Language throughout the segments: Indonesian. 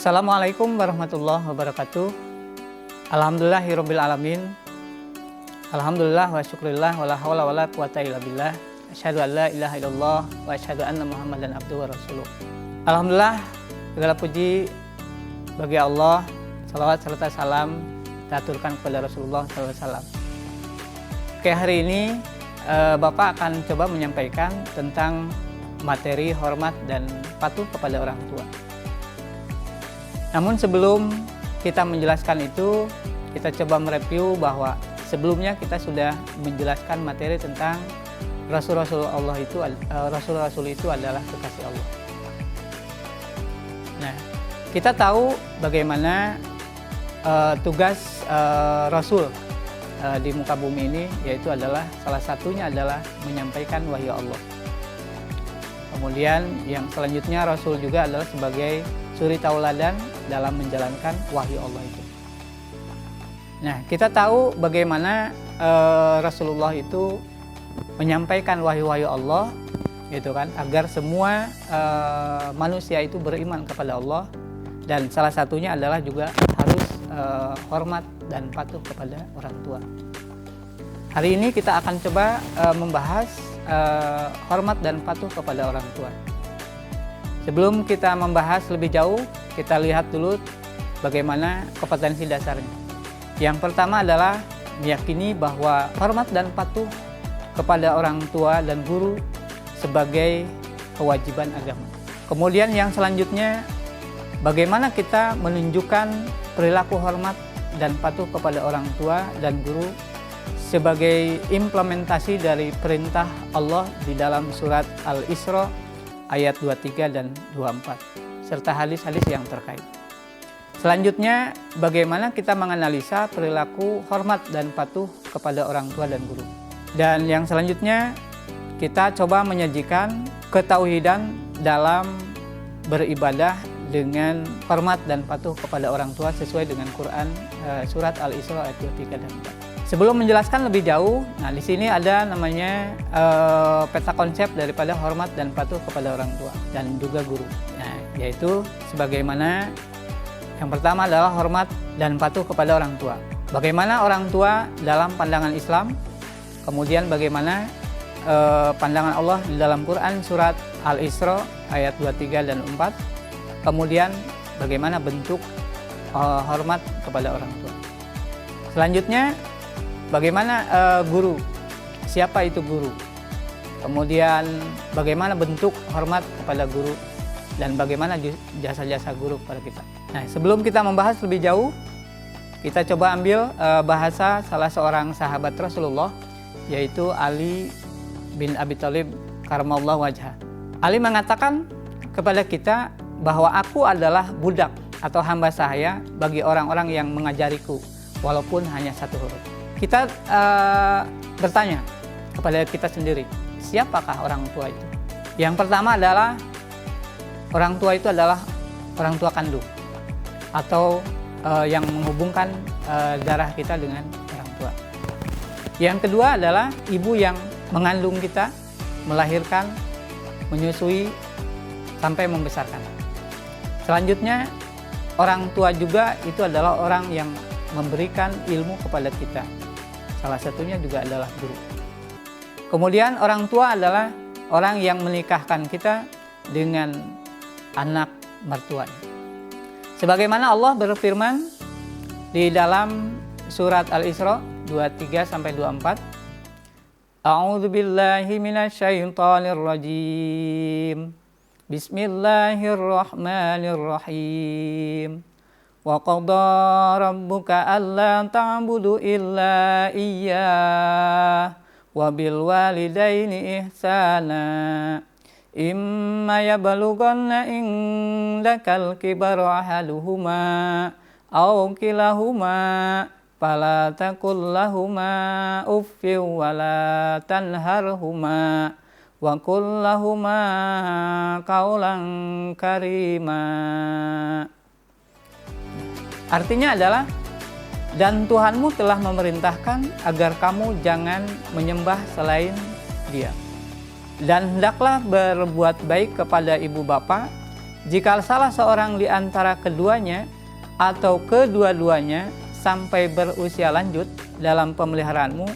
Assalamualaikum warahmatullahi wabarakatuh. Alhamdulillahirabbil alamin. Alhamdulillah wa syukurillah wa la haula wa la quwata illa billah. Asyhadu an la ilaha illallah wa asyhadu anna Muhammadan abduhu wa rasuluh. Alhamdulillah, segala puji bagi Allah. Salawat serta salam kita aturkan kepada Rasulullah SAW. Oke, hari ini Bapak akan coba menyampaikan tentang materi hormat dan patuh kepada orang tua. Namun sebelum kita menjelaskan itu, kita coba mereview bahwa sebelumnya kita sudah menjelaskan materi tentang Rasul-Rasul Allah itu, Rasul-Rasul itu adalah kekasih Allah. Nah, kita tahu bagaimana tugas Rasul di muka bumi ini, yaitu adalah salah satunya adalah menyampaikan wahyu Allah. Kemudian yang selanjutnya Rasul juga adalah sebagai suri tauladan dalam menjalankan wahyu Allah itu. Nah, kita tahu bagaimana Rasulullah itu menyampaikan wahyu-wahyu Allah, gitu kan, agar semua manusia itu beriman kepada Allah, dan salah satunya adalah juga harus hormat dan patuh kepada orang tua. Hari ini kita akan coba membahas hormat dan patuh kepada orang tua. Sebelum kita membahas lebih jauh, kita lihat dulu bagaimana kompetensi dasarnya. Yang pertama adalah meyakini bahwa hormat dan patuh kepada orang tua dan guru sebagai kewajiban agama. Kemudian yang selanjutnya, bagaimana kita menunjukkan perilaku hormat dan patuh kepada orang tua dan guru sebagai implementasi dari perintah Allah di dalam surat Al-Isra ayat 23 dan 24, serta hadis-hadis yang terkait. Selanjutnya, bagaimana kita menganalisa perilaku hormat dan patuh kepada orang tua dan guru. Dan yang selanjutnya, kita coba menyajikan ketauhidan dalam beribadah dengan hormat dan patuh kepada orang tua sesuai dengan Quran surat Al-Isra ayat 23 dan 24. Sebelum menjelaskan lebih jauh, nah di sini ada namanya peta konsep daripada hormat dan patuh kepada orang tua dan juga guru. Nah, yaitu sebagaimana yang pertama adalah hormat dan patuh kepada orang tua. Bagaimana orang tua dalam pandangan Islam, kemudian bagaimana pandangan Allah di dalam Quran surat Al-Isra ayat 23 dan 4, kemudian bagaimana bentuk hormat kepada orang tua. Selanjutnya, bagaimana guru, siapa itu guru, kemudian bagaimana bentuk hormat kepada guru, dan bagaimana jasa-jasa guru kepada kita. Nah, sebelum kita membahas lebih jauh, kita coba ambil bahasa salah seorang sahabat Rasulullah, yaitu Ali bin Abi Thalib karamallahu wajhah. Ali mengatakan kepada kita bahwa aku adalah budak atau hamba sahaya bagi orang-orang yang mengajariku, walaupun hanya satu huruf. Kita bertanya kepada kita sendiri, siapakah orang tua itu? Yang pertama adalah orang tua itu adalah orang tua kandung atau yang menghubungkan darah kita dengan orang tua. Yang kedua adalah ibu yang mengandung kita, melahirkan, menyusui, sampai membesarkan. Selanjutnya, orang tua juga itu adalah orang yang memberikan ilmu kepada kita. Salah satunya juga adalah guru. Kemudian orang tua adalah orang yang menikahkan kita dengan anak mertuanya. Sebagaimana Allah berfirman di dalam surat Al-Isra 23 sampai 24, A'udzu billahi minasyaitonir rajim. Bismillahirrahmanirrahim. Wa qadha rabbuka alla ta'budu illa iyyah wa bil walidaini ihsana imma yablughanna indakal kibara ahaduhuma aw kilahuma fala taqul lahumā uffin wa la tanharhumā wa qul lahumā qawlan karīmā. Artinya adalah, dan Tuhanmu telah memerintahkan agar kamu jangan menyembah selain Dia. Dan hendaklah berbuat baik kepada ibu bapa jika salah seorang di antara keduanya atau kedua-duanya sampai berusia lanjut dalam pemeliharaanmu,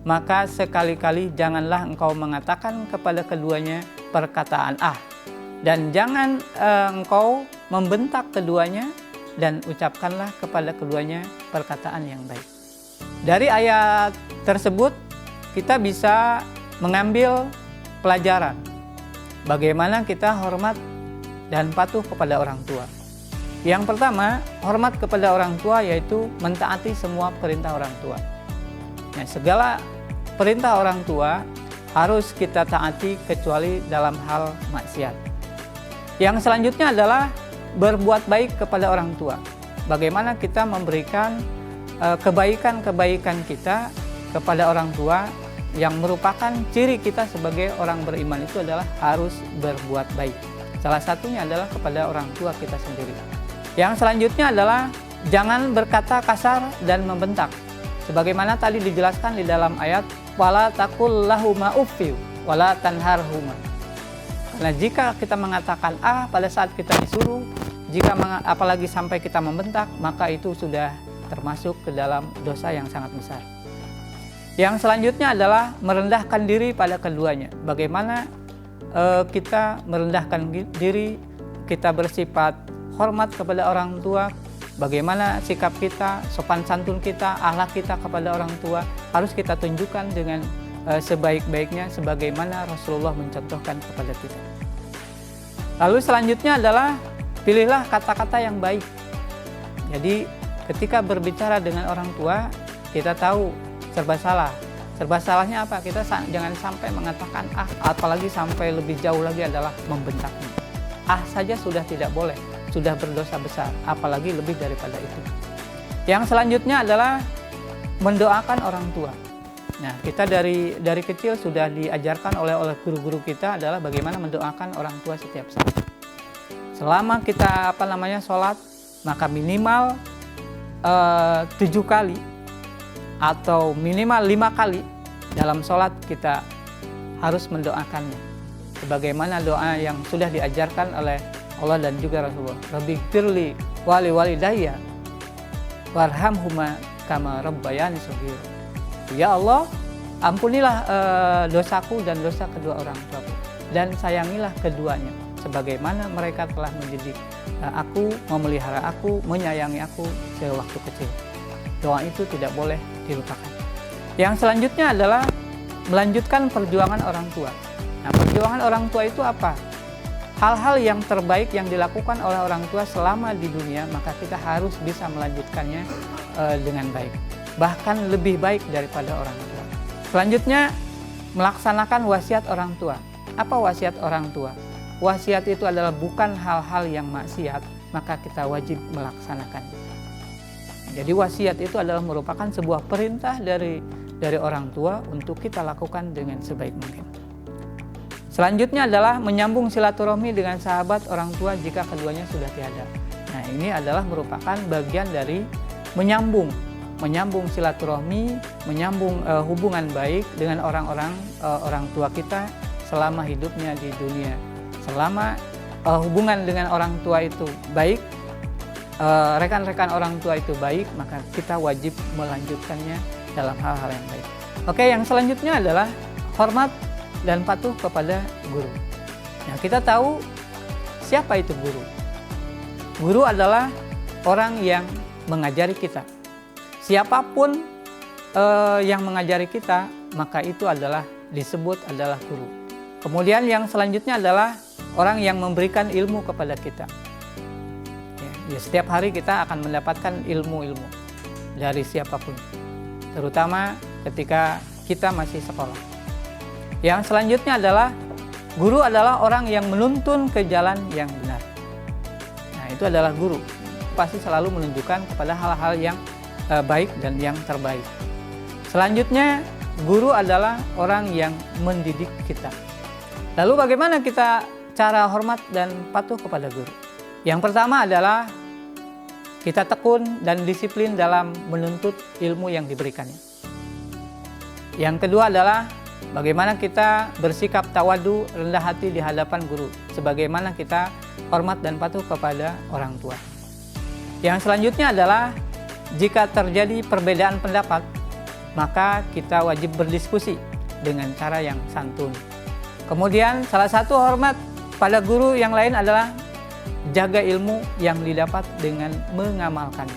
maka sekali-kali janganlah engkau mengatakan kepada keduanya perkataan ah, dan jangan engkau membentak keduanya, dan ucapkanlah kepada keduanya perkataan yang baik. Dari ayat tersebut kita bisa mengambil pelajaran bagaimana kita hormat dan patuh kepada orang tua. Yang pertama, hormat kepada orang tua yaitu mentaati semua perintah orang tua. Nah, segala perintah orang tua harus kita taati kecuali dalam hal maksiat. Yang selanjutnya adalah berbuat baik kepada orang tua. Bagaimana kita memberikan kebaikan-kebaikan kita kepada orang tua, yang merupakan ciri kita sebagai orang beriman itu adalah harus berbuat baik. Salah satunya adalah kepada orang tua kita sendiri. Yang selanjutnya adalah jangan berkata kasar dan membentak. Sebagaimana tadi dijelaskan di dalam ayat wala taqul lahuma uffi wala tanharhuma. Karena jika kita mengatakan pada saat kita disuruh, apalagi sampai kita membentak, maka itu sudah termasuk ke dalam dosa yang sangat besar. Yang selanjutnya adalah merendahkan diri pada keduanya. Bagaimana kita merendahkan diri, kita bersifat hormat kepada orang tua, bagaimana sikap kita, sopan santun kita, akhlak kita kepada orang tua harus kita tunjukkan dengan sebaik-baiknya sebagaimana Rasulullah mencontohkan kepada kita. Lalu selanjutnya adalah pilihlah kata-kata yang baik. Jadi ketika berbicara dengan orang tua, kita tahu serba salah. Serba salahnya apa? Kita jangan sampai mengatakan apalagi sampai lebih jauh lagi adalah membentaknya. Saja sudah tidak boleh, sudah berdosa besar, apalagi lebih daripada itu. Yang selanjutnya adalah mendoakan orang tua. Nah, kita dari kecil sudah diajarkan oleh guru-guru kita adalah bagaimana mendoakan orang tua setiap saat. Selama kita sholat, maka minimal 7 kali atau minimal 5 kali dalam sholat kita harus mendoakannya. Sebagaimana doa yang sudah diajarkan oleh Allah dan juga Rasulullah. Rabbighfirli wali walidayya warhamhuma kama rabbayani shaghira. Ya Allah, ampunilah dosaku dan dosa kedua orang tuaku, dan sayangilah keduanya sebagaimana mereka telah mendidik aku, memelihara aku, menyayangi aku sewaktu kecil. Doa itu tidak boleh dilupakan. Yang selanjutnya adalah melanjutkan perjuangan orang tua. Nah, perjuangan orang tua itu apa? Hal-hal yang terbaik yang dilakukan oleh orang tua selama di dunia, maka kita harus bisa melanjutkannya dengan baik. Bahkan lebih baik daripada orang tua. Selanjutnya, melaksanakan wasiat orang tua. Apa wasiat orang tua? Wasiat itu adalah bukan hal-hal yang maksiat, maka kita wajib melaksanakannya. Jadi wasiat itu adalah merupakan sebuah perintah dari orang tua untuk kita lakukan dengan sebaik mungkin. Selanjutnya adalah menyambung silaturahmi dengan sahabat orang tua jika keduanya sudah tiada. Nah, ini adalah merupakan bagian dari menyambung silaturahmi, menyambung hubungan baik dengan orang tua kita selama hidupnya di dunia. Selama hubungan dengan orang tua itu baik, rekan-rekan orang tua itu baik, maka kita wajib melanjutkannya dalam hal-hal yang baik. Oke, yang selanjutnya adalah hormat dan patuh kepada guru. Nah, kita tahu siapa itu guru. Guru adalah orang yang mengajari kita. Siapapun yang mengajari kita, maka itu adalah disebut adalah guru. Kemudian yang selanjutnya adalah orang yang memberikan ilmu kepada kita. Ya, setiap hari kita akan mendapatkan ilmu-ilmu dari siapapun, terutama ketika kita masih sekolah. Yang selanjutnya adalah guru adalah orang yang menuntun ke jalan yang benar. Nah, itu adalah guru. Pasti selalu menunjukkan kepada hal-hal yang baik dan yang terbaik. Selanjutnya, guru adalah orang yang mendidik kita. Lalu bagaimana kita cara hormat dan patuh kepada guru? Yang pertama adalah kita tekun dan disiplin dalam menuntut ilmu yang diberikannya. Yang kedua adalah Bagaimana kita bersikap tawadu, rendah hati di hadapan guru. Sebagaimana kita hormat dan patuh kepada orang tua. Yang selanjutnya adalah jika terjadi perbedaan pendapat, maka kita wajib berdiskusi dengan cara yang santun. Kemudian salah satu hormat pada guru yang lain adalah jaga ilmu yang didapat dengan mengamalkan.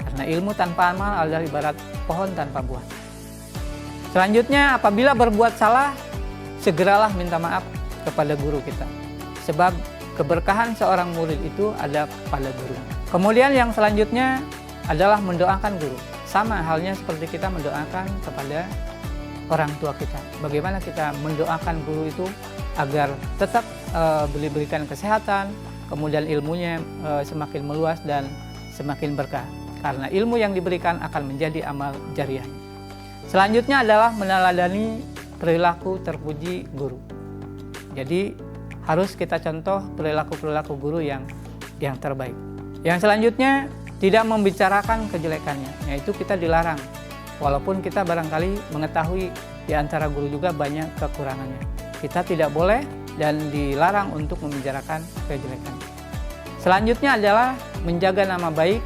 Karena ilmu tanpa amal adalah ibarat pohon tanpa buah. Selanjutnya, apabila berbuat salah, segeralah minta maaf kepada guru kita. Sebab keberkahan seorang murid itu ada pada guru. Kemudian yang selanjutnya adalah mendoakan guru. Sama halnya seperti kita mendoakan kepada orang tua kita. Bagaimana kita mendoakan guru itu agar tetap diberikan kesehatan, kemudian ilmunya semakin meluas dan semakin berkah. Karena ilmu yang diberikan akan menjadi amal jariah. Selanjutnya adalah meneladani perilaku terpuji guru. Jadi harus kita contoh perilaku guru yang terbaik. Yang selanjutnya tidak membicarakan kejelekannya, yaitu kita dilarang. Walaupun kita barangkali mengetahui di antara guru juga banyak kekurangannya. Kita tidak boleh dan dilarang untuk membicarakan kejelekan. Selanjutnya adalah menjaga nama baik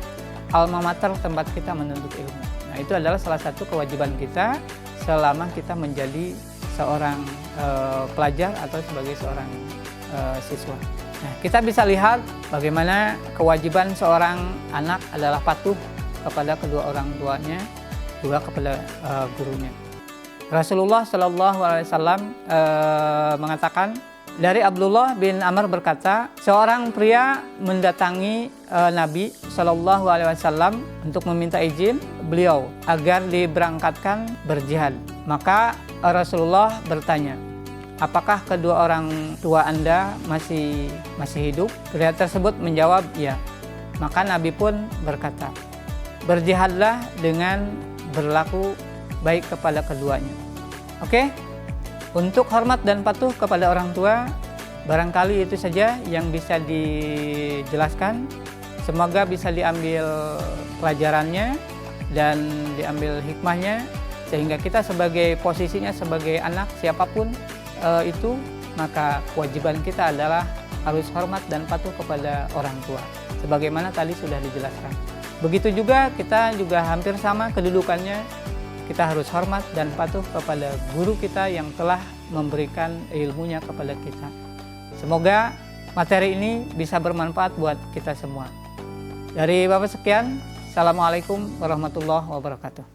alma mater tempat kita menuntut ilmu. Nah, itu adalah salah satu kewajiban kita selama kita menjadi seorang pelajar atau sebagai seorang siswa. Nah, kita bisa lihat bagaimana kewajiban seorang anak adalah patuh kepada kedua orang tuanya, juga kepada gurunya. Rasulullah SAW mengatakan, dari Abdullah bin Amr berkata, seorang pria mendatangi Nabi SAW untuk meminta izin beliau agar diberangkatkan berjihad. Maka Rasulullah bertanya, apakah kedua orang tua Anda masih hidup? Pria tersebut menjawab, ya. Maka Nabi pun berkata, berjihadlah dengan berlaku baik kepada keduanya. Oke? Untuk hormat dan patuh kepada orang tua, barangkali itu saja yang bisa dijelaskan. Semoga bisa diambil pelajarannya dan diambil hikmahnya, sehingga kita sebagai posisinya sebagai anak siapapun itu, maka kewajiban kita adalah harus hormat dan patuh kepada orang tua. Sebagaimana tadi sudah dijelaskan. Begitu juga kita juga hampir sama kedudukannya. Kita harus hormat dan patuh kepada guru kita yang telah memberikan ilmunya kepada kita. Semoga materi ini bisa bermanfaat buat kita semua. Dari Bapak sekian, Assalamualaikum warahmatullahi wabarakatuh.